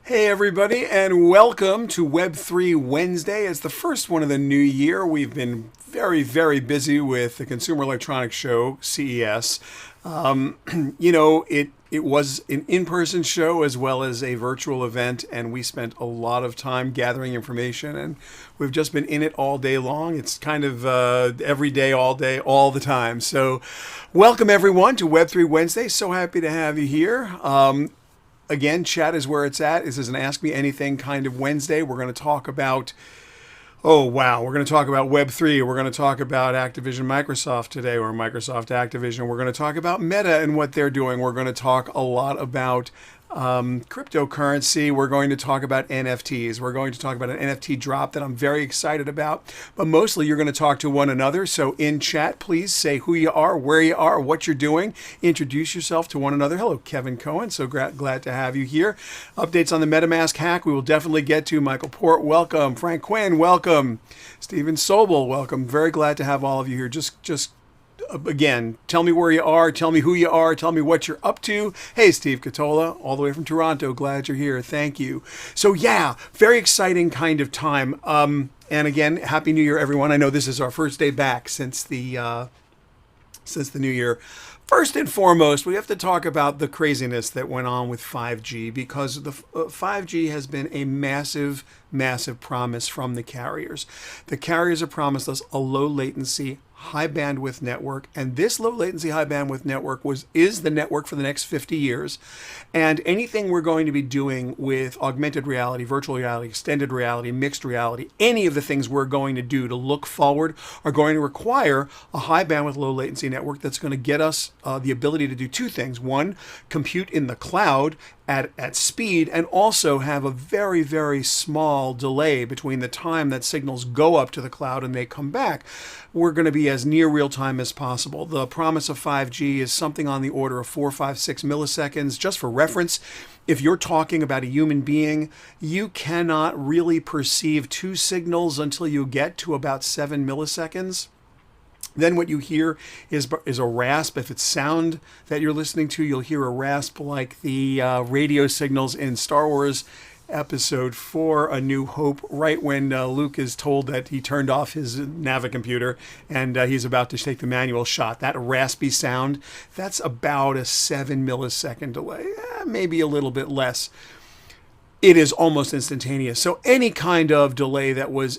Hey everybody, and welcome to Web3 Wednesday. It's the first one of the new year. We've been very busy with the Consumer Electronics Show, CES. Um, it was an in-person show as well as a virtual event, and we spent a lot of time gathering information, and we've just been in it all day long. It's kind of every day, all the time. So welcome everyone to Web3 Wednesday. So happy to have you here. Again, chat is where it's at. This is an Ask Me Anything kind of Wednesday. We're going to talk about, we're going to talk about Web3. We're going to talk about Activision Microsoft today, or Microsoft Activision. We're going to talk about Meta and what they're doing. We're going to talk a lot about cryptocurrency. We're going to talk about NFTs. We're going to talk about an NFT drop that I'm very excited about. But mostly you're going to talk to one another. So in chat, please say who you are, where you are, what you're doing. Introduce yourself to one another. Hello, Kevin Cohen. So glad to have you here. Updates on the MetaMask hack we will definitely get to. Michael Port, welcome. Frank Quinn, welcome. Stephen Sobel, welcome. Very glad to have all of you here. Just again, tell me where you are, tell me who you are, tell me what you're up to. Hey, Steve Catola, all the way from Toronto. Glad you're here. Thank you. So yeah, very exciting kind of time. And again, Happy New Year, everyone. I know this is our first day back since the new year. First and foremost, we have to talk about the craziness that went on with 5G, because the 5G has been a massive promise from the carriers. The carriers have promised us a low latency, high bandwidth network, and this low latency, high bandwidth network is the network for the next 50 years. And anything we're going to be doing with augmented reality, virtual reality, extended reality, mixed reality, any of the things we're going to do to look forward are going to require a high bandwidth, low latency network that's going to get us the ability to do two things. One, compute in the cloud at speed, and also have a very small delay between the time that signals go up to the cloud and they come back. We're going to be as near real time as possible. The promise of 5G is something on the order of 4, 5, 6 milliseconds. Just for reference, if you're talking about a human being, you cannot really perceive two signals until you get to about 7 milliseconds. Then what you hear is a rasp. If it's sound that you're listening to, you'll hear a rasp like the radio signals in Star Wars Episode 4, A New Hope, right when Luke is told that he turned off his Navicomputer and he's about to take the manual shot. That raspy sound, that's about a 7 millisecond delay, maybe a little bit less. It is almost instantaneous. So any kind of delay that was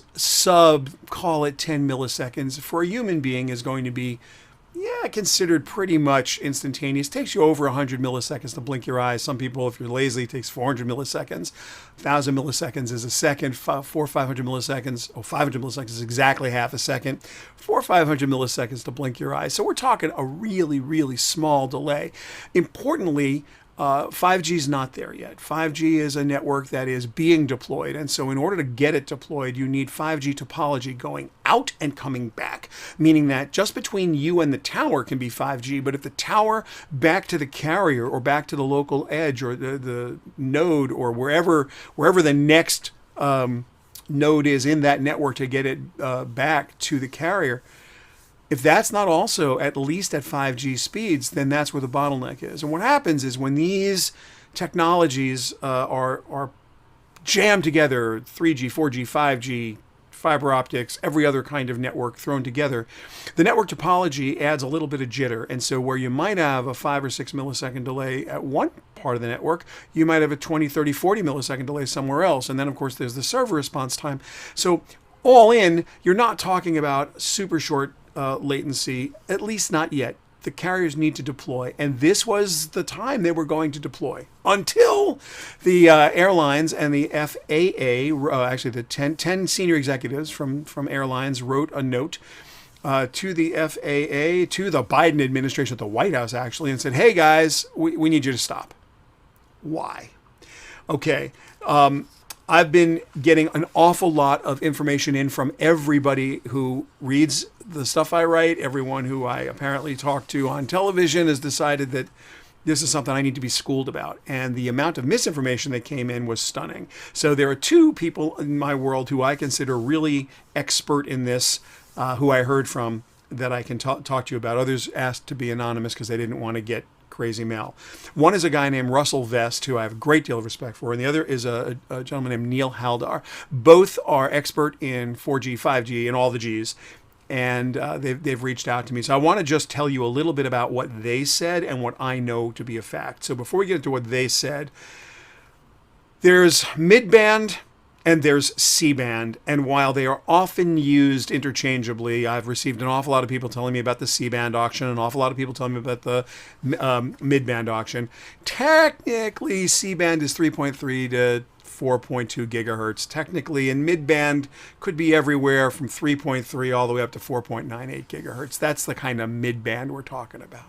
call it 10 milliseconds, for a human being is going to be, considered pretty much instantaneous. It takes you over 100 milliseconds to blink your eyes. Some people, if you're lazy, it takes 400 milliseconds. 1,000 milliseconds is a second. 400 or 500 milliseconds, 500 milliseconds is exactly half a second. 400 or 500 milliseconds to blink your eyes. So we're talking a really small delay. Importantly, 5G is not there yet. 5G is a network that is being deployed. And so in order to get it deployed, you need 5G topology going out and coming back, meaning that just between you and the tower can be 5G. But if the tower back to the carrier or back to the local edge or the node or wherever the next node is in that network to get it back to the carrier, if that's not also at least at 5G speeds, then that's where the bottleneck is. And what happens is when these technologies are jammed together, 3G, 4G, 5G, fiber optics, every other kind of network thrown together, the network topology adds a little bit of jitter. And so where you might have a 5 or 6 millisecond delay at one part of the network, you might have a 20, 30, 40 millisecond delay somewhere else. And then, of course, there's the server response time. So all in, you're not talking about super short latency, at least not yet. The carriers need to deploy, and this was the time they were going to deploy until the airlines and the FAA, actually the 10 senior executives from airlines wrote a note to the FAA, to the Biden administration at the White House actually, and said, hey guys, we need you to stop. Why? Okay. I've been getting an awful lot of information in from everybody who reads the stuff I write. Everyone who I apparently talk to on television has decided that this is something I need to be schooled about. And the amount of misinformation that came in was stunning. So there are two people in my world who I consider really expert in this, who I heard from, that I can talk to you about. Others asked to be anonymous because they didn't want to get crazy mail. One is a guy named Russell Vest, who I have a great deal of respect for, and the other is a gentleman named Neil Haldar. Both are expert in 4G, 5G, and all the Gs. And they've reached out to me. So I want to just tell you a little bit about what they said and what I know to be a fact. So before we get into what they said, there's mid-band and there's C-band. And while they are often used interchangeably, I've received an awful lot of people telling me about the C-band auction, an awful lot of people telling me about the mid-band auction. Technically, C-band is 3.3 to 4.2 gigahertz technically, and mid-band could be everywhere from 3.3 all the way up to 4.98 gigahertz. That's the kind of mid-band we're talking about.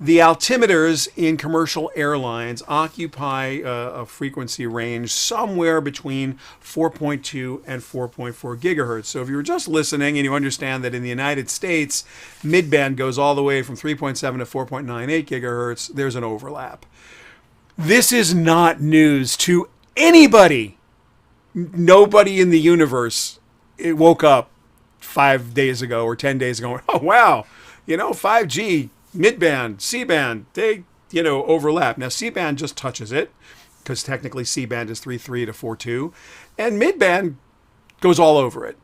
The altimeters in commercial airlines occupy a frequency range somewhere between 4.2 and 4.4 gigahertz. So if you were just listening and you understand that in the United States, mid-band goes all the way from 3.7 to 4.98 gigahertz, there's an overlap. This is not news to anybody. Nobody in the universe woke up 5 days ago or 10 days ago. Oh, wow. 5G, mid-band, C-band, they, overlap. Now, C-band just touches it because technically C-band is 3.3 to 4.2 and mid-band goes all over it.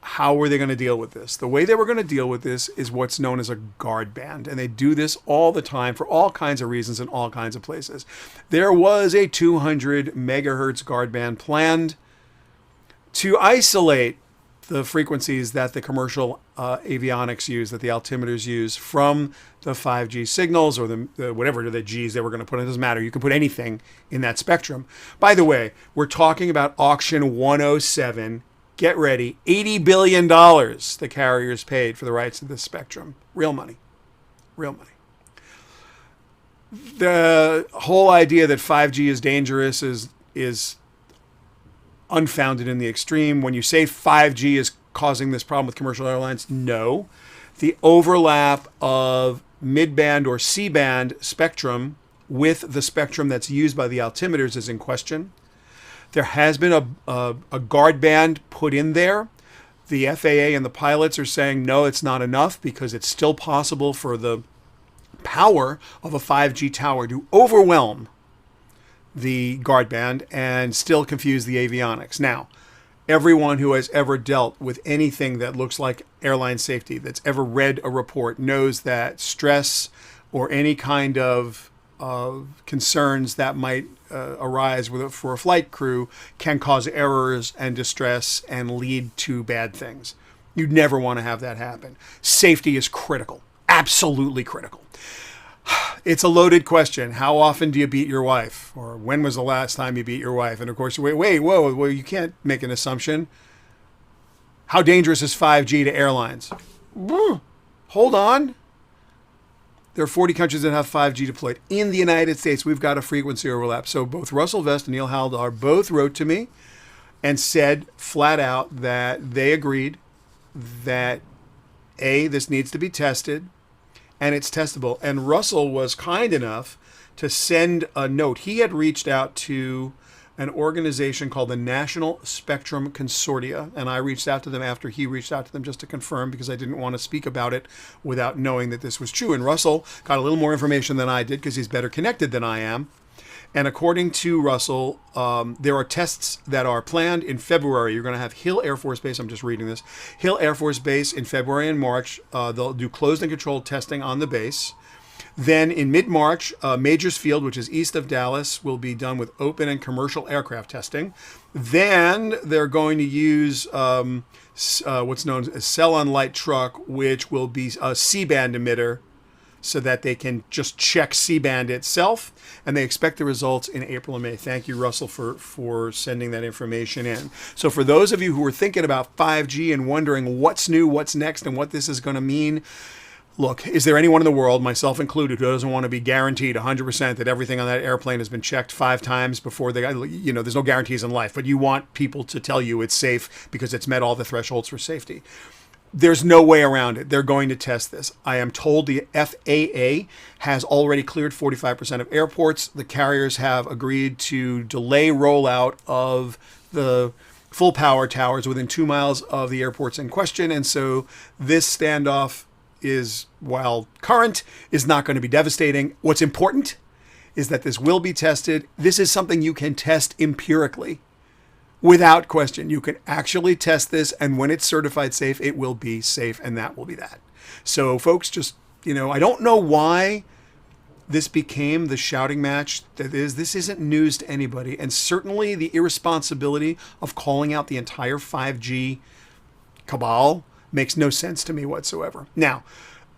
How were they going to deal with this? The way they were going to deal with this is what's known as a guard band. And they do this all the time for all kinds of reasons in all kinds of places. There was a 200 megahertz guard band planned to isolate the frequencies that the commercial avionics use, that the altimeters use from the 5G signals or the whatever the Gs they were going to put in. It doesn't matter. You can put anything in that spectrum. By the way, we're talking about auction 107. Get ready, $80 billion the carriers paid for the rights to this spectrum. Real money. Real money. The whole idea that 5G is dangerous is unfounded in the extreme. When you say 5G is causing this problem with commercial airlines, no. The overlap of mid-band or C-band spectrum with the spectrum that's used by the altimeters is in question. There has been a guard band put in there. The FAA and the pilots are saying, no, it's not enough because it's still possible for the power of a 5G tower to overwhelm the guard band and still confuse the avionics. Now, everyone who has ever dealt with anything that looks like airline safety, that's ever read a report, knows that stress or any kind of concerns that might arise for a flight crew can cause errors and distress and lead to bad things. You'd never want to have that happen. Safety is critical, absolutely critical. It's a loaded question. How often do you beat your wife? Or when was the last time you beat your wife? And of course, whoa, you can't make an assumption. How dangerous is 5G to airlines? Hold on. There are 40 countries that have 5G deployed. In the United States, we've got a frequency overlap. So both Russell Vest and Neil Haldar both wrote to me and said flat out that they agreed that, A, this needs to be tested, and it's testable. And Russell was kind enough to send a note. He had reached out to an organization called the National Spectrum Consortia, and I reached out to them after he reached out to them just to confirm because I didn't want to speak about it without knowing that this was true. And Russell got a little more information than I did because he's better connected than I am. And according to Russell, there are tests that are planned in February. You're going to have Hill Air Force Base. I'm just reading this. Hill Air Force Base in February and March. They'll do closed and controlled testing on the base. Then in mid-March, Majors Field, which is east of Dallas, will be done with open and commercial aircraft testing. Then they're going to use what's known as Salon light truck, which will be a C-band emitter so that they can just check C-band itself. And they expect the results in April and May. Thank you, Russell, for sending that information in. So for those of you who are thinking about 5G and wondering what's new, what's next, and what this is going to mean, look, is there anyone in the world, myself included, who doesn't want to be guaranteed 100% that everything on that airplane has been checked 5 times before they, there's no guarantees in life, but you want people to tell you it's safe because it's met all the thresholds for safety. There's no way around it. They're going to test this. I am told the FAA has already cleared 45% of airports. The carriers have agreed to delay rollout of the full power towers within 2 miles of the airports in question. And so this standoff is, while current, is not going to be devastating. What's important is that this will be tested. This is something you can test empirically without question. You can actually test this, and when it's certified safe, it will be safe, and that will be that. So folks, just, I don't know why this became the shouting match that is. This isn't news to anybody, and certainly the irresponsibility of calling out the entire 5G cabal makes no sense to me whatsoever. Now,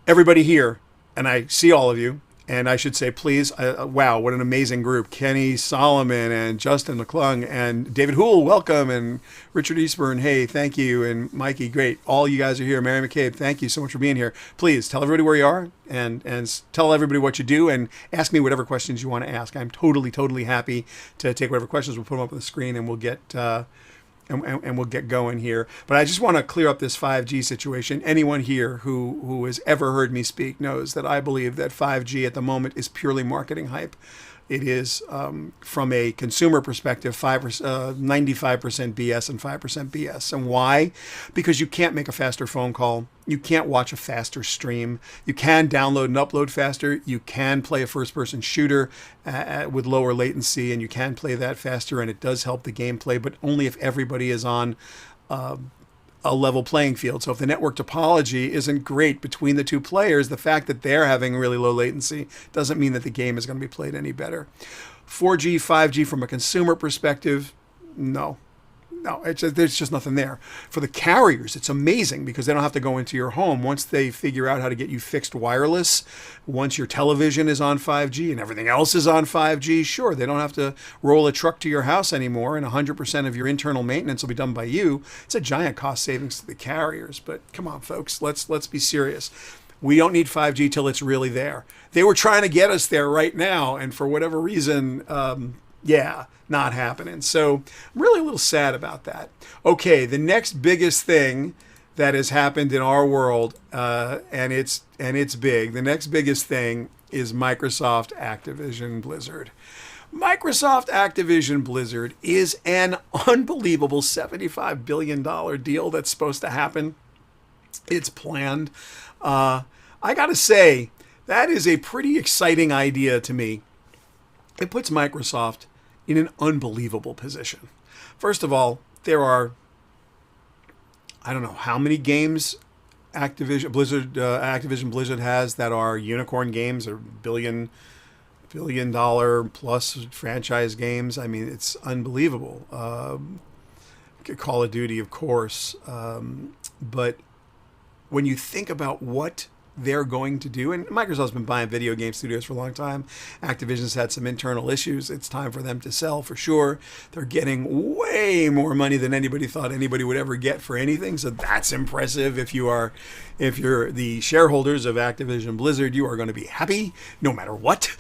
everybody here, and I see all of you, and I should say, please, wow, what an amazing group. Kenny Solomon and Justin McClung and David Houle, welcome, and Richard Eastburn, hey, thank you, and Mikey, great. All you guys are here. Mary McCabe, thank you so much for being here. Please tell everybody where you are and tell everybody what you do and ask me whatever questions you want to ask. I'm totally happy to take whatever questions. We'll put them up on the screen and we'll get... And we'll get going here. But I just want to clear up this 5G situation. Anyone here who has ever heard me speak knows that I believe that 5G at the moment is purely marketing hype. It is, from a consumer perspective, 95% BS and 5% BS. And why? Because you can't make a faster phone call. You can't watch a faster stream. You can download and upload faster. You can play a first-person shooter with lower latency, and you can play that faster, and it does help the gameplay, but only if everybody is on a level playing field. So if the network topology isn't great between the two players, the fact that they're having really low latency doesn't mean that the game is going to be played any better. 4G, 5G from a consumer perspective, no, there's just nothing there. For the carriers, it's amazing because they don't have to go into your home. Once they figure out how to get you fixed wireless, once your television is on 5G and everything else is on 5G, sure, they don't have to roll a truck to your house anymore, and 100% of your internal maintenance will be done by you. It's a giant cost savings to the carriers, but come on, folks, let's be serious. We don't need 5G till it's really there. They were trying to get us there right now, and for whatever reason, not happening. So I'm really a little sad about that. Okay, the next biggest thing that has happened in our world, and it's big. The next biggest thing is Microsoft Activision Blizzard. Microsoft Activision Blizzard is an unbelievable $75 billion deal that's supposed to happen. It's planned. I gotta say, that is a pretty exciting idea to me. It puts Microsoft in an unbelievable position. First of all, there are, I don't know how many games Activision Blizzard has that are unicorn games or billion dollar plus franchise games. I mean, it's unbelievable. Call of Duty, of course, but when you think about what they're going to do, and Microsoft's been buying video game studios for a long time. Activision's had some internal issues. It's time for them to sell for sure. They're getting way more money than anybody thought anybody would ever get for anything. So that's impressive. If you're the shareholders of Activision Blizzard, you are going to be happy no matter what.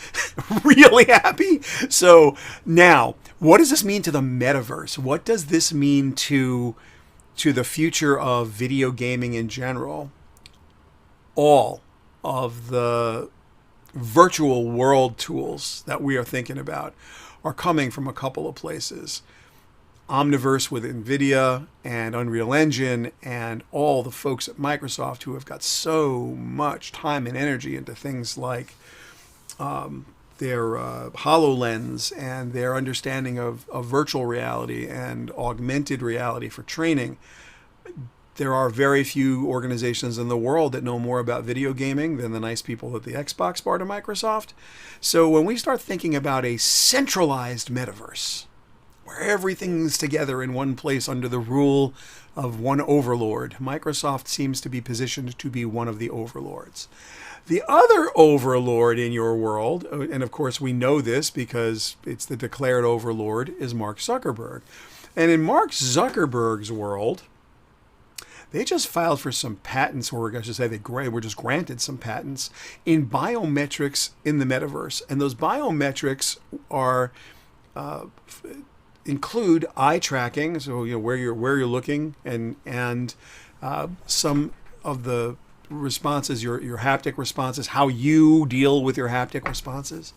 Really happy. So now, what does this mean to the metaverse? What does this mean to the future of video gaming in general? All of the virtual world tools that we are thinking about are coming from a couple of places. Omniverse with NVIDIA and Unreal Engine and all the folks at Microsoft who have got so much time and energy into things like their HoloLens and their understanding of virtual reality and augmented reality for training. There are very few organizations in the world that know more about video gaming than the nice people at the Xbox part of Microsoft. So when we start thinking about a centralized metaverse, where everything's together in one place under the rule of one overlord, Microsoft seems to be positioned to be one of the overlords. The other overlord in your world, and of course we know this because it's the declared overlord, is Mark Zuckerberg. And in Mark Zuckerberg's world, they just filed for some patents, or I should say they were just granted some patents in biometrics in the metaverse. And those biometrics are include eye tracking, so where you're looking, and some of the responses, your haptic responses, how you deal with your haptic responses.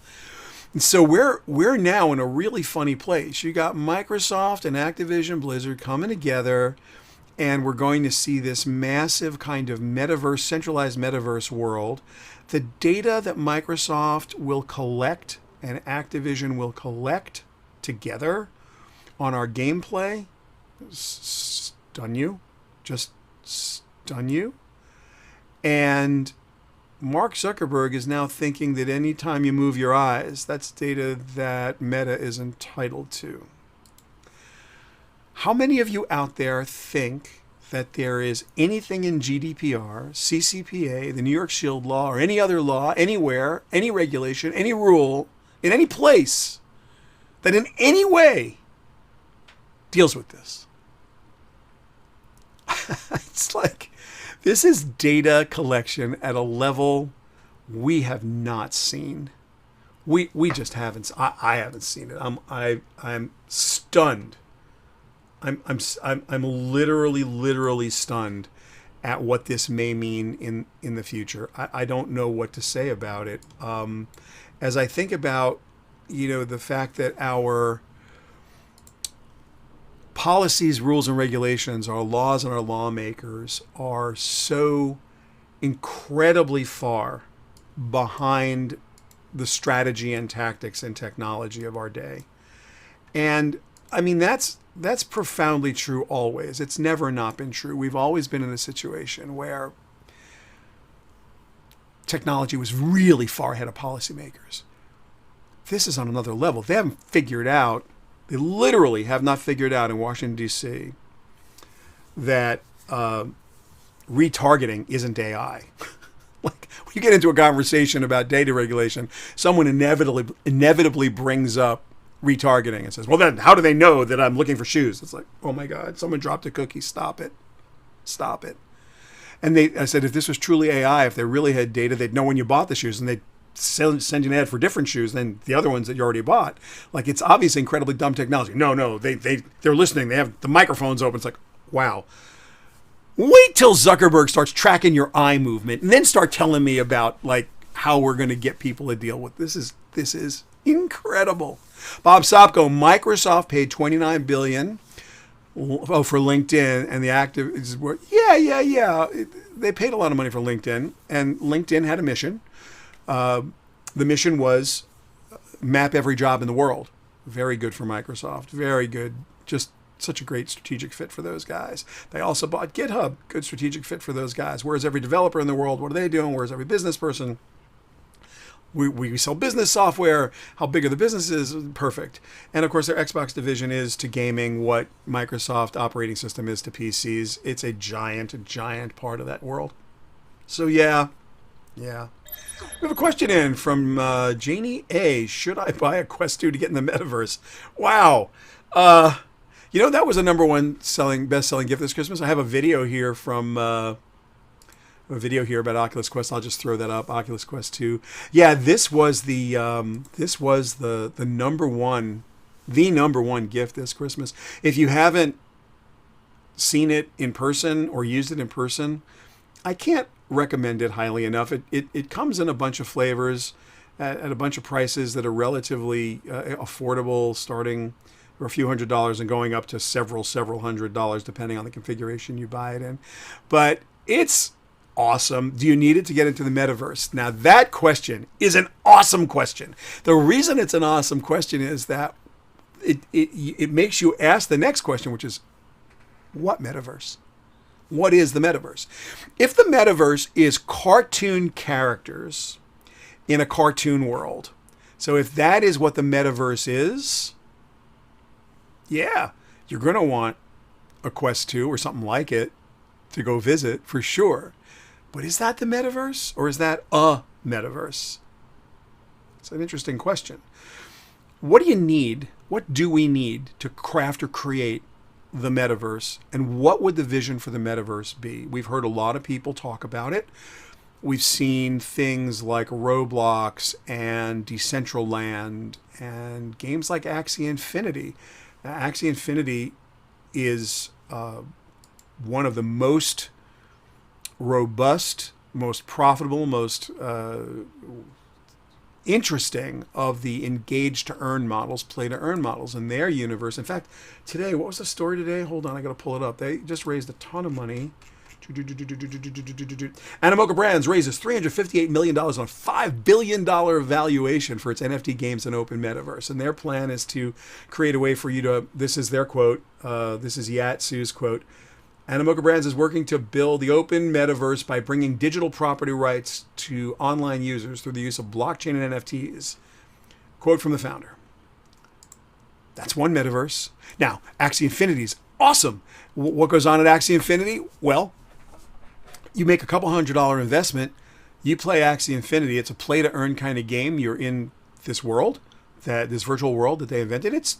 And so we're now in a really funny place. You got Microsoft and Activision Blizzard coming together and we're going to see this massive kind of metaverse, centralized metaverse world. The data that Microsoft will collect and Activision will collect together on our gameplay stun you, just stun you. And Mark Zuckerberg is now thinking that anytime you move your eyes, that's data that Meta is entitled to. How many of you out there think that there is anything in GDPR, CCPA, the New York Shield Law, or any other law, anywhere, any regulation, any rule, in any place, that in any way deals with this? It's like, this is data collection at a level we have not seen. We just haven't. I haven't seen it. I'm stunned. I'm literally stunned at what this may mean in the future. I don't know what to say about it. As I think about, the fact that our policies, rules, and regulations, our laws and our lawmakers are so incredibly far behind the strategy and tactics and technology of our day. And I mean, that's profoundly true always. It's never not been true. We've always been in a situation where technology was really far ahead of policymakers. This is on another level. They haven't figured out, they literally have not figured out in Washington, D.C. that retargeting isn't AI. Like, when you get into a conversation about data regulation, someone inevitably brings up retargeting and says, well, then how do they know that I'm looking for shoes? It's like, oh my God, someone dropped a cookie. Stop it. Stop it. And I said, if this was truly AI, if they really had data, they'd know when you bought the shoes and they'd send you an ad for different shoes than the other ones that you already bought. Like, it's obviously incredibly dumb technology. No, they're listening. They have the microphones open. It's like, wow. Wait till Zuckerberg starts tracking your eye movement and then start telling me about like how we're going to get people to deal with this. This is incredible. Bob Sopko, Microsoft paid $29 billion for LinkedIn, and the active is yeah. They paid a lot of money for LinkedIn, and LinkedIn had a mission. The mission was map every job in the world. Very good for Microsoft. Very good. Just such a great strategic fit for those guys. They also bought GitHub. Good strategic fit for those guys. Where's every developer in the world? What are they doing? Where's every business person? We sell business software. How big are the businesses? Perfect. And of course, their Xbox division is to gaming what Microsoft operating system is to PCs. It's a giant part of that world. So yeah. We have a question in from Janie A. Should I buy a Quest 2 to get in the metaverse? Wow. That was a number one best-selling gift this Christmas. I have a video here about Oculus Quest. I'll just throw that up. Oculus Quest 2. Yeah, this was the number one gift this Christmas. If you haven't seen it in person or used it in person, I can't recommend it highly enough. It comes in a bunch of flavors at a bunch of prices that are relatively affordable, starting for a few $100s and going up to several $100s depending on the configuration you buy it in. But it's awesome. Do you need it to get into the metaverse? Now that question is an awesome question. The reason it's an awesome question is that it makes you ask the next question, which is, what metaverse? What is the metaverse? If the metaverse is cartoon characters in a cartoon world, so if that is what the metaverse is, yeah, you're going to want a Quest 2 or something like it to go visit for sure. But is that the metaverse, or is that a metaverse? It's an interesting question. What do you need? What do we need to craft or create the metaverse? And what would the vision for the metaverse be? We've heard a lot of people talk about it. We've seen things like Roblox and Decentraland and games like Axie Infinity. Now, Axie Infinity is one of the most robust, most profitable, most interesting of the engage to earn models, play to earn models in their universe. In fact, today, what was the story today? Hold on, I got to pull it up. They just raised a ton of money. Animoca Brands raises $358 million on a $5 billion valuation for its NFT games and open metaverse. And their plan is to create a way for you to, this is their quote, this is Yatsu's quote, Animoca Brands is working to build the open metaverse by bringing digital property rights to online users through the use of blockchain and NFTs. Quote from the founder. That's one metaverse. Now, Axie Infinity is awesome. What goes on at Axie Infinity? Well, you make a couple $100 investment, you play Axie Infinity. It's a play to earn kind of game. You're in this world, this virtual world that they invented. It's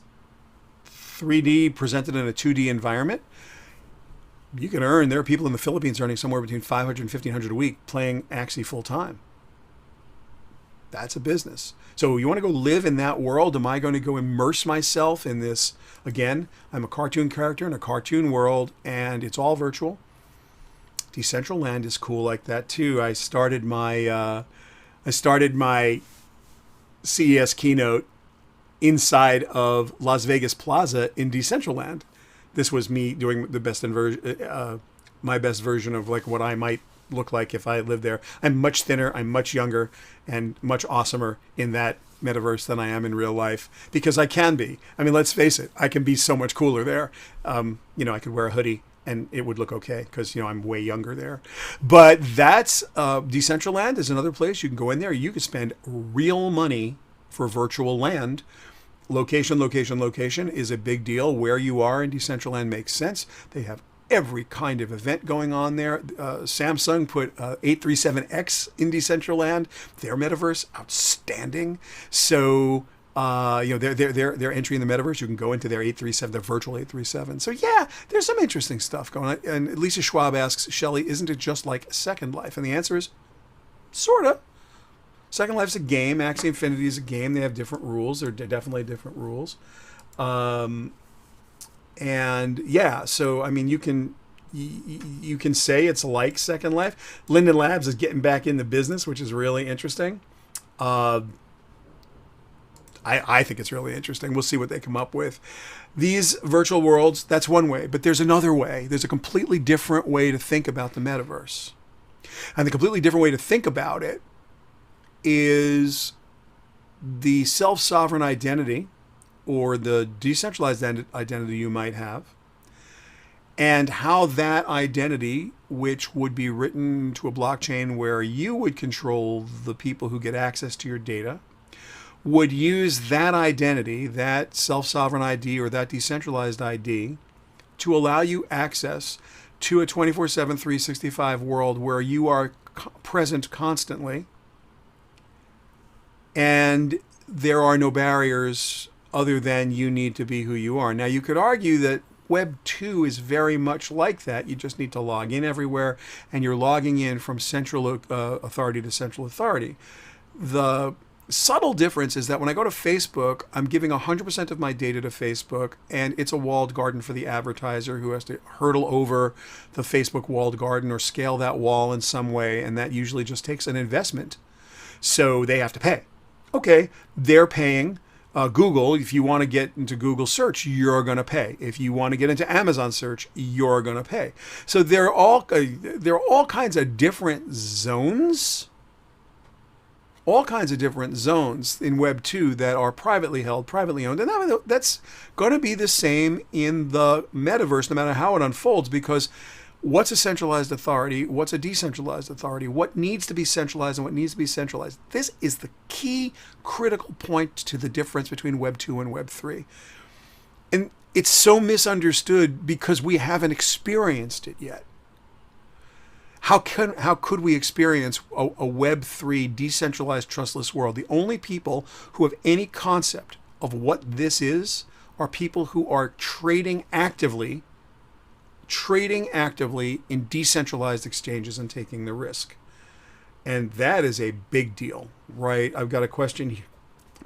3D presented in a 2D environment. You can earn, there are people in the Philippines earning somewhere between $500 and $1,500 a week playing Axie full time. That's a business. So you want to go live in that world? Am I going to go immerse myself in this? Again, I'm a cartoon character in a cartoon world, and it's all virtual. Decentraland is cool like that too. I started my CES keynote inside of Las Vegas Plaza in Decentraland. This was me doing the my best version of like what I might look like if I lived there. I'm much thinner, I'm much younger, and much awesomer in that metaverse than I am in real life, because I can be. I mean, let's face it, I can be so much cooler there. I could wear a hoodie and it would look okay because, I'm way younger there. But that's Decentraland is another place you can go in there. You can spend real money for virtual land. Location is a big deal. Where you are in Decentraland makes sense. They have every kind of event going on there. Samsung put 837X in Decentraland. Their metaverse, outstanding. So their entry in the metaverse, you can go into their 837, their virtual 837. So yeah, there's some interesting stuff going on. And Lisa Schwab asks, Shelly, isn't it just like Second Life? And the answer is, sorta. Second Life's a game. Axie Infinity is a game. They have different rules. They're definitely different rules. And yeah, so I mean, you can say it's like Second Life. Linden Labs is getting back in the business, which is really interesting. I think it's really interesting. We'll see what they come up with. These virtual worlds, that's one way, but there's another way. There's a completely different way to think about the metaverse. And the completely different way to think about it is the self-sovereign identity or the decentralized identity you might have, and how that identity, which would be written to a blockchain where you would control the people who get access to your data, would use that identity, that self-sovereign ID or that decentralized ID, to allow you access to a 24/7, 365 world where you are present constantly, and there are no barriers other than you need to be who you are. Now, you could argue that Web 2 is very much like that. You just need to log in everywhere, and you're logging in from central authority to central authority. The subtle difference is that when I go to Facebook, I'm giving 100% of my data to Facebook, and it's a walled garden for the advertiser who has to hurdle over the Facebook walled garden or scale that wall in some way, and that usually just takes an investment. So they have to pay. Okay, they're paying. Google, if you want to get into Google search, you're going to pay. If you want to get into Amazon search, you're going to pay. So there are all kinds of different zones. All kinds of different zones in Web 2 that are privately held, privately owned. And that's going to be the same in the metaverse, no matter how it unfolds, because what's a centralized authority? What's a decentralized authority? What needs to be centralized and what needs to be centralized? This is the key critical point to the difference between Web 2 and Web 3. And it's so misunderstood because we haven't experienced it yet. How could we experience a Web 3 decentralized trustless world? The only people who have any concept of what this is are people who are trading actively in decentralized exchanges and taking the risk. And that is a big deal, right? I've got a question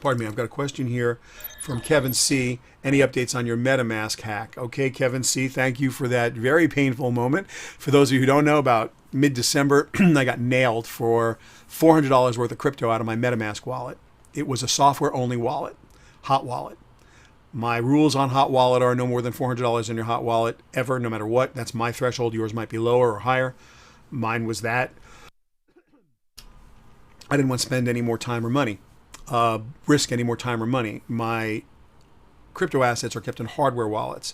here from Kevin C. Any updates on your MetaMask hack? Okay, Kevin C., thank you for that very painful moment. For those of you who don't know, about mid-December, I got nailed for $400 worth of crypto out of my MetaMask wallet. it was a software-only wallet, hot wallet. My rules on hot wallet are no more than $400 in your hot wallet ever, no matter what. That's my threshold. Yours might be lower or higher. Mine was that. I didn't want to spend any more time or money, risk any more time or money. My crypto assets are kept in hardware wallets.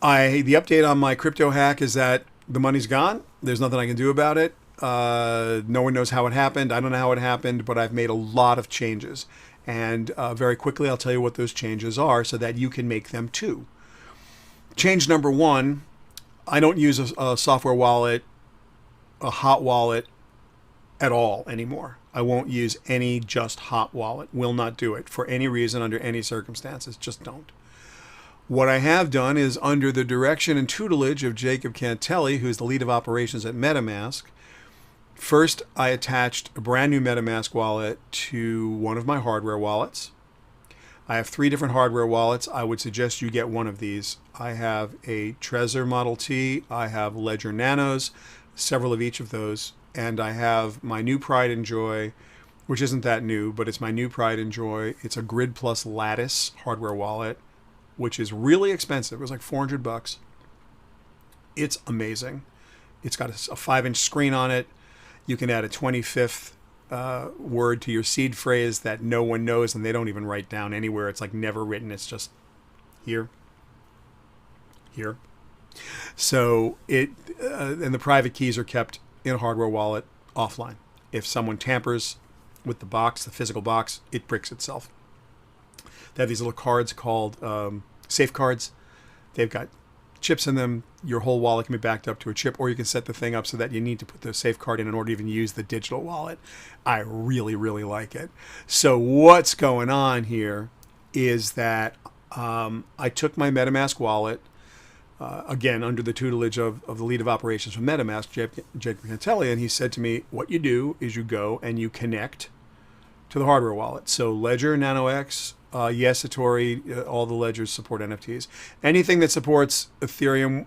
The update on my crypto hack is that the money's gone. There's nothing I can do about it. No one knows how it happened. I don't know how it happened, but I've made a lot of changes. And very quickly, I'll tell you what those changes are so that you can make them too. Change number one, I don't use a software wallet, a hot wallet at all anymore. I won't use any just hot wallet. Will not do it for any reason under any circumstances. Just don't. What I have done is, under the direction and tutelage of Jacob Cantelli, who's the lead of operations at MetaMask, first, I attached a brand new MetaMask wallet to one of my hardware wallets. I have 3 different hardware wallets. I would suggest you get one of these. I have a Trezor Model T. I have Ledger Nanos, several of each of those. And I have my new Pride and Joy, which isn't that new, but it's my new Pride and Joy. It's a Grid Plus Lattice hardware wallet, which is really expensive. It was like $400. It's amazing. It's got a 5-inch screen on it. You can add a 25th word to your seed phrase that no one knows, and they don't even write down anywhere. It's like never written. It's just here, here. So and the private keys are kept in a hardware wallet offline. If someone tampers with the box, the physical box, it bricks itself. They have these little cards called safe cards. They've got chips in them. Your whole wallet can be backed up to a chip, or you can set the thing up so that you need to put the safe card in order to even use the digital wallet. I really, really like it. So what's going on here is that I took my MetaMask wallet, again, under the tutelage of the lead of operations from MetaMask, Jake Cantelli, and he said to me, what you do is you go and you connect to the hardware wallet. So Ledger, NanoX, yes, Satori, all the ledgers support NFTs. Anything that supports Ethereum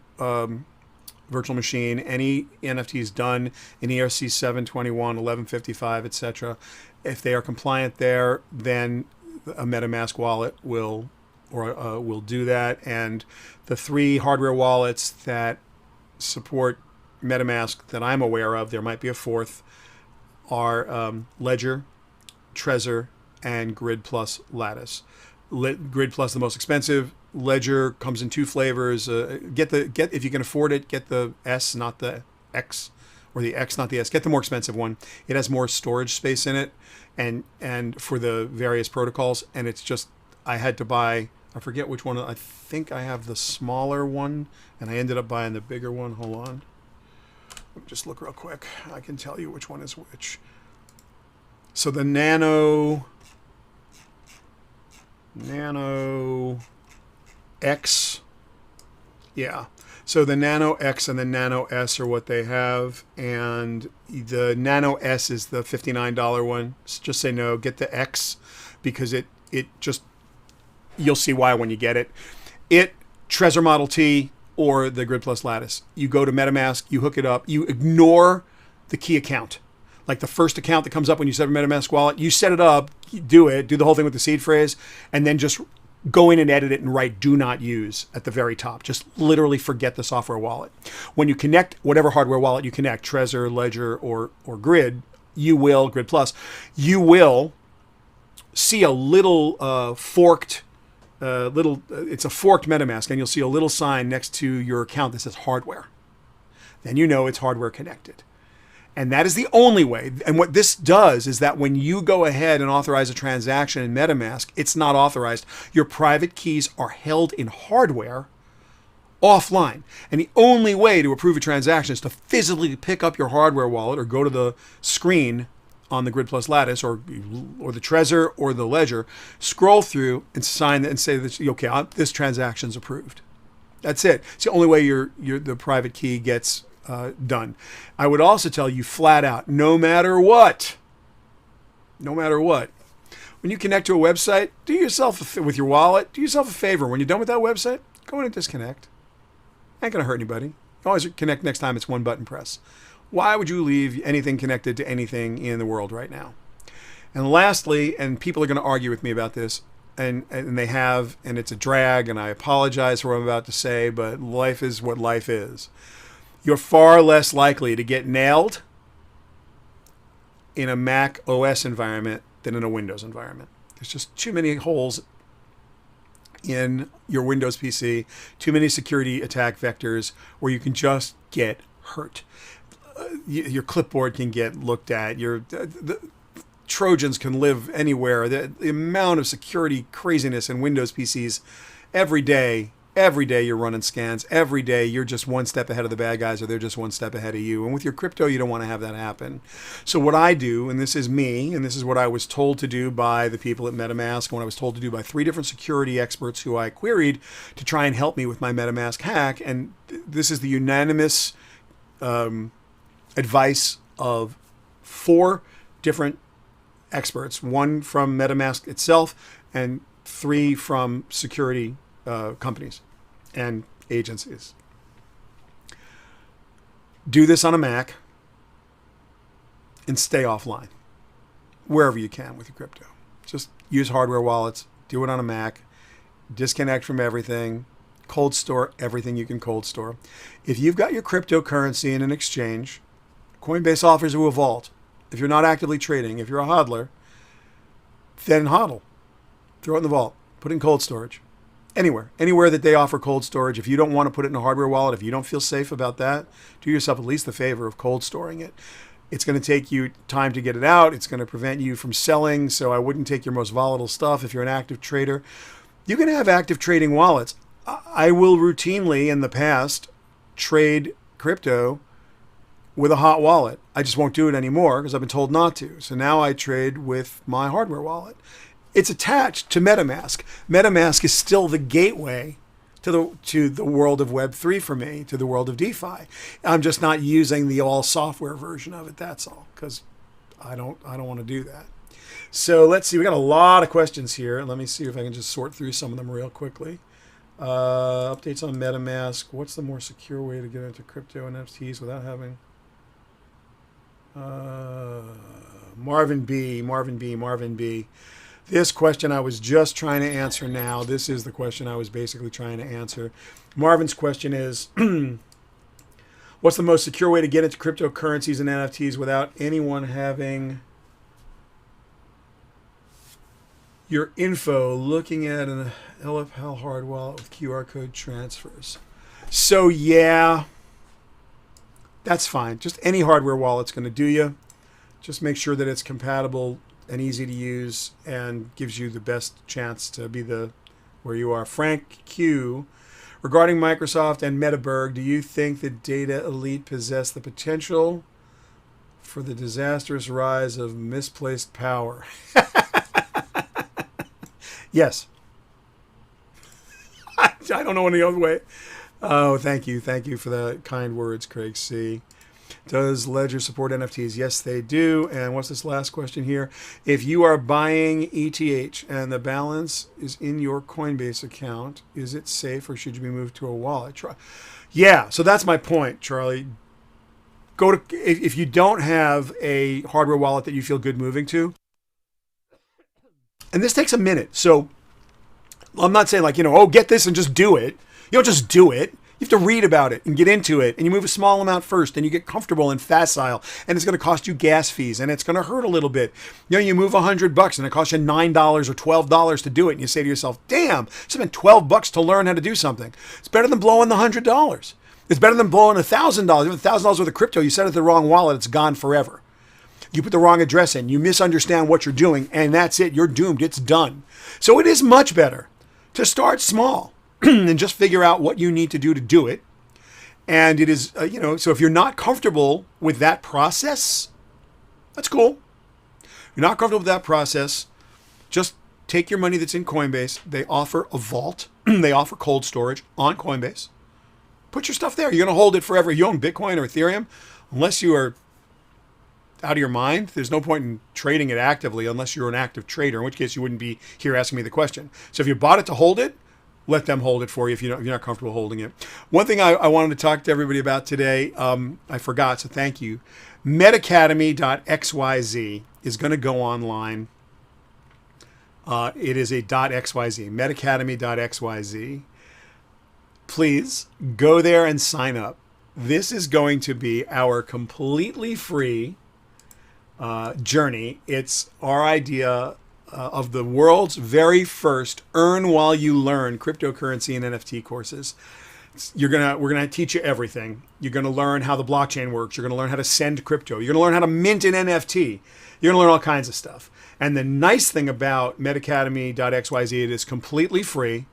virtual machine, any NFTs done in ERC 721, 1155, etc., if they are compliant there, then a MetaMask wallet will do that. And the 3 hardware wallets that support MetaMask that I'm aware of, there might be a 4th, are Ledger, Trezor, and Grid Plus Lattice. Grid Plus the most expensive. Ledger comes in 2 flavors. Get if you can afford it, get the S, not the X, or the X, not the S. Get the more expensive one. It has more storage space in it, and for the various protocols. And it's just, I had to buy, I forget which one. I think I have the smaller one, and I ended up buying the bigger one. Hold on. Let me just look real quick. I can tell you which one is which. So the Nano X, yeah. So the Nano X and the Nano S are what they have, and the Nano S is the $59 one. Just say no, get the X, because it just, you'll see why when you get it. Trezor Model T or the Grid Plus Lattice. You go to MetaMask, you hook it up, you ignore the key account. Like the first account that comes up when you set a MetaMask wallet, you set it up, you do the whole thing with the seed phrase, and then just go in and edit it and write "do not use" at the very top. Just literally forget the software wallet. When you connect whatever hardware wallet you connect, Trezor, Ledger, or Grid, Grid Plus, you will see a little forked, it's a forked MetaMask, and you'll see a little sign next to your account that says hardware. Then you know it's hardware connected. And that is the only way. And what this does is that when you go ahead and authorize a transaction in MetaMask, it's not authorized. Your private keys are held in hardware offline. And the only way to approve a transaction is to physically pick up your hardware wallet or go to the screen on the Grid Plus Lattice or the Trezor or the Ledger, scroll through and sign and say that, okay, this transaction's approved. That's it. It's the only way the private key gets done. I would also tell you flat out, no matter what, when you connect to a website, with your wallet, do yourself a favor. When you're done with that website, go in and disconnect. Ain't going to hurt anybody. You always connect next time. It's one button press. Why would you leave anything connected to anything in the world right now? And lastly, and people are going to argue with me about this, and they have, and it's a drag, and I apologize for what I'm about to say, but life is what life is. You're far less likely to get nailed in a Mac OS environment than in a Windows environment. There's just too many holes in your Windows PC, too many security attack vectors where you can just get hurt. Your clipboard can get looked at. The Trojans can live anywhere. The amount of security craziness in Windows PCs every day you're running scans. Every day you're just one step ahead of the bad guys, or they're just one step ahead of you. And with your crypto, you don't want to have that happen. So what I do, and this is me, and this is what I was told to do by the people at MetaMask, and what I was told to do by 3 different security experts who I queried to try and help me with my MetaMask hack. And this is the unanimous advice of 4 different experts, 1 from MetaMask itself and 3 from security companies and agencies. Do this on a Mac and stay offline wherever you can with your crypto. Just use hardware wallets, do it on a Mac, disconnect from everything, cold store everything you can cold store. If you've got your cryptocurrency in an exchange, Coinbase offers you a vault. If you're not actively trading, if you're a hodler, then hodl. Throw it in the vault. Put it in cold storage. Anywhere that they offer cold storage. If you don't want to put it in a hardware wallet, if you don't feel safe about that, do yourself at least the favor of cold storing it. It's going to take you time to get it out. It's going to prevent you from selling. So I wouldn't take your most volatile stuff if you're an active trader. You can have active trading wallets. I will routinely in the past trade crypto with a hot wallet. I just won't do it anymore because I've been told not to. So now I trade with my hardware wallet. It's attached to MetaMask. MetaMask is still the gateway to the world of Web3 for me, to the world of DeFi. I'm just not using the all software version of it. That's all, because I don't want to do that. So let's see. We got a lot of questions here. Let me see if I can just sort through some of them real quickly. Updates on MetaMask. What's the more secure way to get into crypto and NFTs without having? Marvin B. This question I was just trying to answer now. This is the question I was basically trying to answer. Marvin's question is, what's the most secure way to get into cryptocurrencies and NFTs without anyone having your info looking at an LFL hard wallet with QR code transfers? So yeah, that's fine. Just any hardware wallet's going to do you. Just make sure that it's compatible and easy to use and gives you the best chance to be where you are. Frank Q, regarding Microsoft and Metaberg, do you think the data elite possess the potential for the disastrous rise of misplaced power? Yes. I don't know any other way. Oh, thank you. Thank you for the kind words, Craig C. Does Ledger support NFTs? Yes, they do. And what's this last question here? If you are buying ETH and the balance is in your Coinbase account, is it safe or should you be moved to a wallet? Yeah, so that's my point, Charlie. If you don't have a hardware wallet that you feel good moving to, and this takes a minute. So I'm not saying get this and just do it. You don't just do it. You have to read about it and get into it, and you move a small amount first, and you get comfortable and facile, and it's going to cost you gas fees, and it's going to hurt a little bit. You move $100, and it costs you $9 or $12 to do it, and you say to yourself, "Damn, I spent $12 to learn how to do something." It's better than blowing the $100. It's better than blowing $1,000. You have $1,000 worth of crypto. You set it to the wrong wallet, it's gone forever. You put the wrong address in, you misunderstand what you're doing, and that's it. You're doomed. It's done. So it is much better to start small. And just figure out what you need to do it. And it is, so if you're not comfortable with that process, that's cool. If you're not comfortable with that process, just take your money that's in Coinbase. They offer a vault. They offer cold storage on Coinbase. Put your stuff there. You're going to hold it forever. You own Bitcoin or Ethereum, unless you are out of your mind, there's no point in trading it actively unless you're an active trader, in which case you wouldn't be here asking me the question. So if you bought it to hold it, let them hold it for you if you're not comfortable holding it. One thing I wanted to talk to everybody about today, I forgot, so thank you. Metacademy.xyz is going to go online. It is a .xyz, medacademy.xyz. Please go there and sign up. This is going to be our completely free journey. It's our idea of the world's very first earn while you learn cryptocurrency and NFT courses. We're gonna teach you everything. You're gonna learn how the blockchain works. You're gonna learn how to send crypto. You're gonna learn how to mint an NFT. You're gonna learn all kinds of stuff. And the nice thing about medacademy.xyz, it is completely free,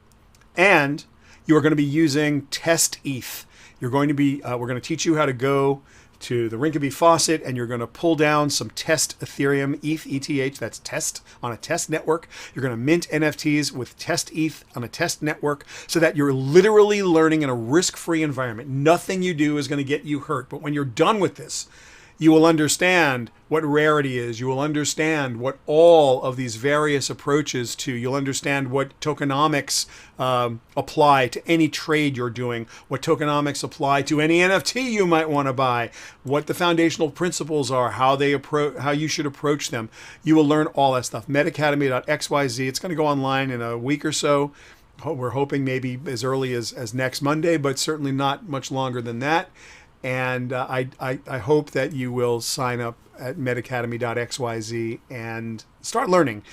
and you are going to be using Test ETH. You're going to be we're going to teach you how to go to the Rinkeby faucet, and you're going to pull down some Test Ethereum, ETH, that's Test on a Test network. You're going to mint NFTs with Test ETH on a Test network, so that you're literally learning in a risk-free environment. Nothing you do is going to get you hurt. But when you're done with this, you will understand what rarity is. You will understand what all of these various approaches to. You'll understand what tokenomics apply to any trade you're doing, what tokenomics apply to any NFT you might want to buy, what the foundational principles are, how you should approach them. You will learn all that stuff. medacademy.xyz. It's going to go online in a week or so. We're hoping maybe as early as next Monday, but certainly not much longer than that. And I hope that you will sign up at medacademy.xyz and start learning.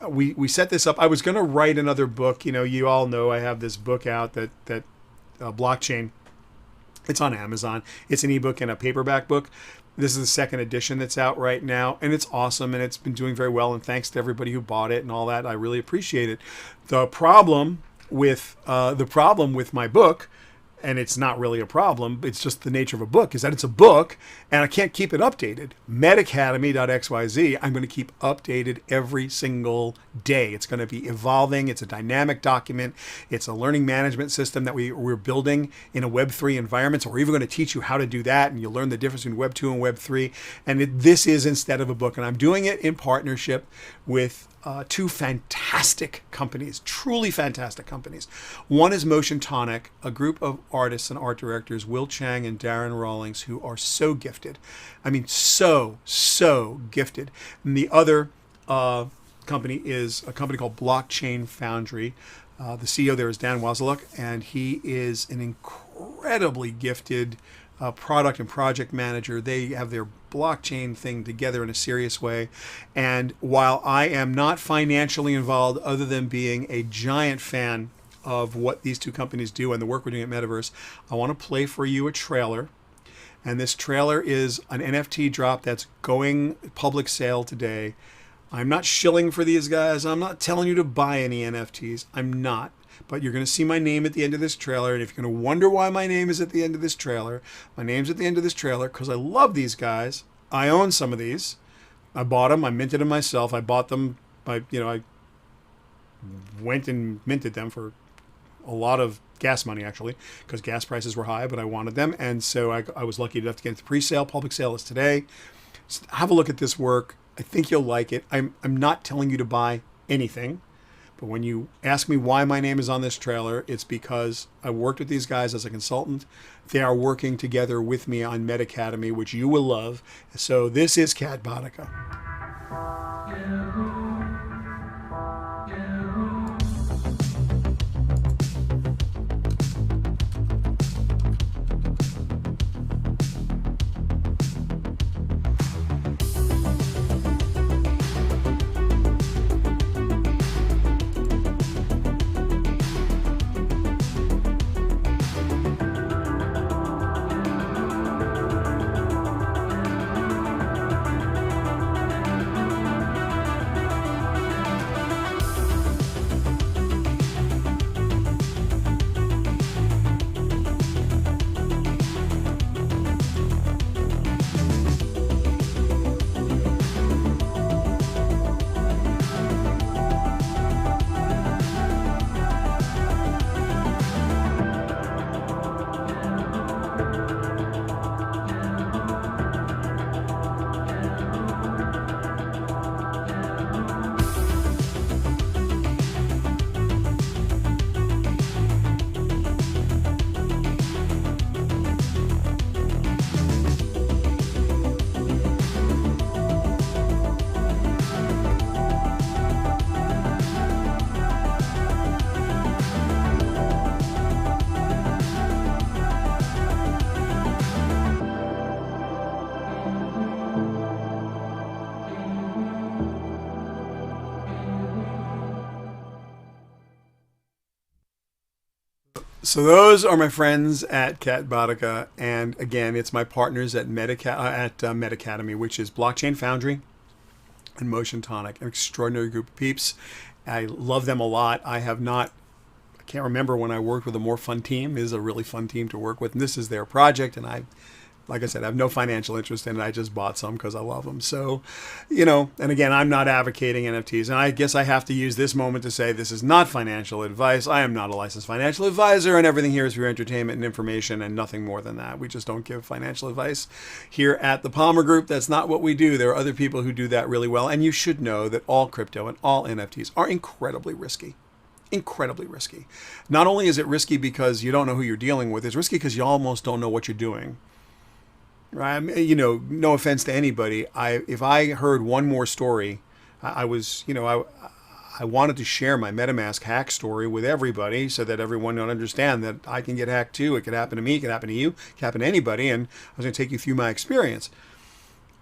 We set this up. I was going to write another book. You all know I have this book out that blockchain. It's on Amazon. It's an ebook and a paperback book. This is the second edition that's out right now, and it's awesome, and it's been doing very well. And thanks to everybody who bought it and all that. I really appreciate it. The problem with my book, and it's not really a problem, it's just the nature of a book, is that it's a book and I can't keep it updated. medacademy.xyz, I'm going to keep updated every single day. It's going to be evolving. It's a dynamic document. It's a learning management system that we're building in a Web3 environment. So we're even going to teach you how to do that, and you'll learn the difference between Web 2 and Web 3. And this is instead of a book. And I'm doing it in partnership with two fantastic companies, truly fantastic companies. One is Motion Tonic, a group of artists and art directors, Will Chang and Darren Rawlings, who are so gifted. I mean, so gifted. And the other company is a company called Blockchain Foundry. The CEO there is Dan Wasiluk, and he is an incredibly gifted product and project manager. They have their blockchain thing together in a serious way. And while I am not financially involved, other than being a giant fan of what these two companies do and the work we're doing at Metaverse, I want to play for you a trailer. And this trailer is an NFT drop that's going public sale today. I'm not shilling for these guys. I'm not telling you to buy any NFTs. I'm not. But you're going to see my name at the end of this trailer. And if you're going to wonder why my name is at the end of this trailer, my name's at the end of this trailer because I love these guys. I own some of these. I bought them. I minted them myself. I bought them. I went and minted them for a lot of gas money, actually, because gas prices were high, but I wanted them. And so I was lucky enough to get into pre-sale. Public sale is today. So have a look at this work. I think you'll like it. I'm not telling you to buy anything. But when you ask me why my name is on this trailer, it's because I worked with these guys as a consultant. They are working together with me on MetaCademy, which you will love. So this is Cat Bonica. So those are my friends at Cat Boudica, and again, it's my partners at Meta Academy, which is Blockchain Foundry and Motion Tonic, an extraordinary group of peeps. I love them a lot. I can't remember when I worked with a more fun team. It is a really fun team to work with, and this is their project, and like I said, I have no financial interest in it. I just bought some because I love them. So, and again, I'm not advocating NFTs. And I guess I have to use this moment to say this is not financial advice. I am not a licensed financial advisor, and everything here is for your entertainment and information and nothing more than that. We just don't give financial advice here at the Palmer Group. That's not what we do. There are other people who do that really well. And you should know that all crypto and all NFTs are incredibly risky. Incredibly risky. Not only is it risky because you don't know who you're dealing with, it's risky because you almost don't know what you're doing. Right? No offense to anybody. If I heard one more story, I wanted to share my MetaMask hack story with everybody so that everyone would understand that I can get hacked too. It could happen to me. It could happen to you. It could happen to anybody. And I was going to take you through my experience.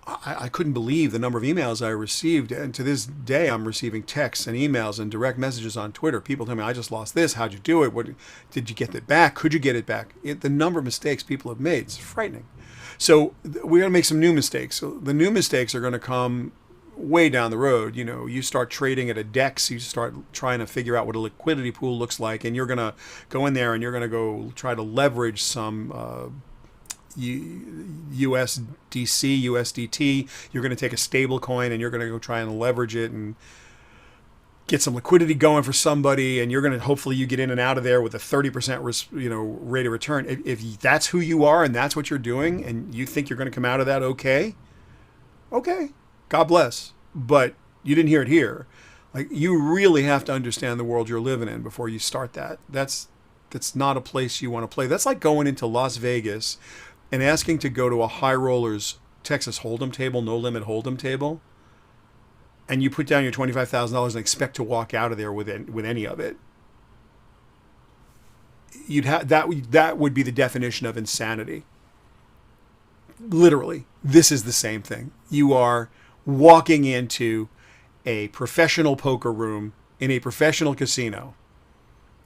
I couldn't believe the number of emails I received. And to this day, I'm receiving texts and emails and direct messages on Twitter. People tell me, I just lost this. How'd you do it? What did you get it back? Could you get it back? The number of mistakes people have made is frightening. So we're going to make some new mistakes. So the new mistakes are going to come way down the road. You start trading at a DEX, you start trying to figure out what a liquidity pool looks like, and you're going to go in there and you're going to go try to leverage some USDC, USDT. You're going to take a stable coin and you're going to go try and leverage it and get some liquidity going for somebody, and you're going to hopefully you get in and out of there with a 30% rate of return. If that's who you are and that's what you're doing, and you think you're going to come out of that okay, God bless. But you didn't hear it here. Like, you really have to understand the world you're living in before you start that. That's not a place you want to play. That's like going into Las Vegas and asking to go to a high rollers Texas Hold'em table, no limit Hold'em table, and you put down your $25,000 and expect to walk out of there with any of it. That would be the definition of insanity. Literally, this is the same thing. You are walking into a professional poker room in a professional casino,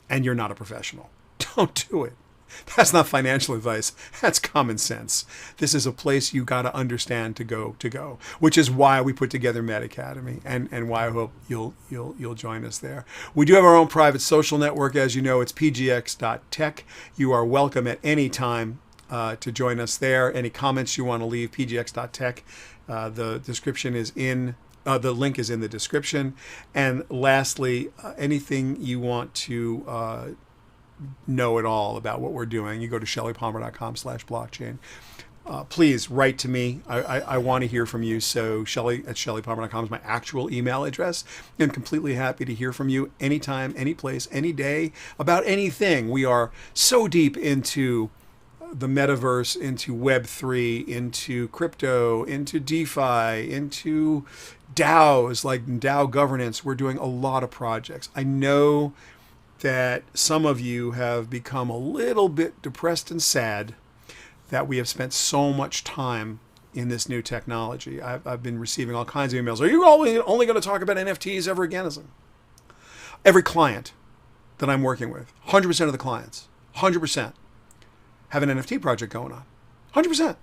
and you're not a professional. Don't do it. That's not financial advice. That's common sense. This is a place you got to understand to go, which is why we put together Meta Academy, and why I hope you'll join us there. We do have our own private social network. As you know, it's pgx.tech. You are welcome at any time to join us there. Any comments you want to leave, pgx.tech. The description is in the link is in the description. And lastly, anything you want to know at all about what we're doing, you go to shellypalmer.com/blockchain. Please write to me. I want to hear from you. So Shelly@shellypalmer.com is my actual email address. I'm completely happy to hear from you anytime, any place, any day, about anything. We are so deep into the metaverse, into Web3, into crypto, into DeFi, into DAOs, like DAO governance. We're doing a lot of projects. I know that some of you have become a little bit depressed and sad that we have spent so much time in this new technology. I've been receiving all kinds of emails. Are you only going to talk about NFTs ever again? Every client that I'm working with, 100% of the clients, 100% have an NFT project going on. 100%.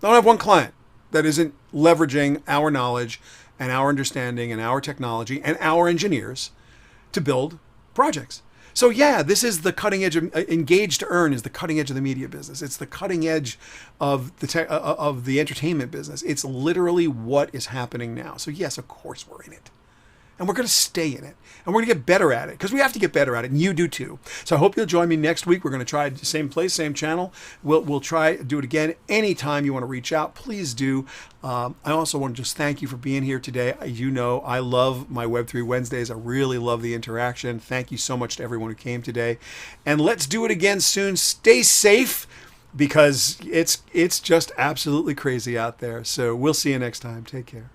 I don't have one client that isn't leveraging our knowledge and our understanding and our technology and our engineers to build projects. So yeah, this is the cutting edge of Engage to Earn is the cutting edge of the media business. It's the cutting edge of the entertainment business. It's literally what is happening now. So yes, of course we're in it. And we're going to stay in it. And we're going to get better at it, because we have to get better at it, and you do too. So I hope you'll join me next week. We're going to try the same place, same channel. We'll try do it again. Anytime you want to reach out, please do. I also want to just thank you for being here today. You know, I love my Web3 Wednesdays. I really love the interaction. Thank you so much to everyone who came today. And let's do it again soon. Stay safe, because it's just absolutely crazy out there. So we'll see you next time. Take care.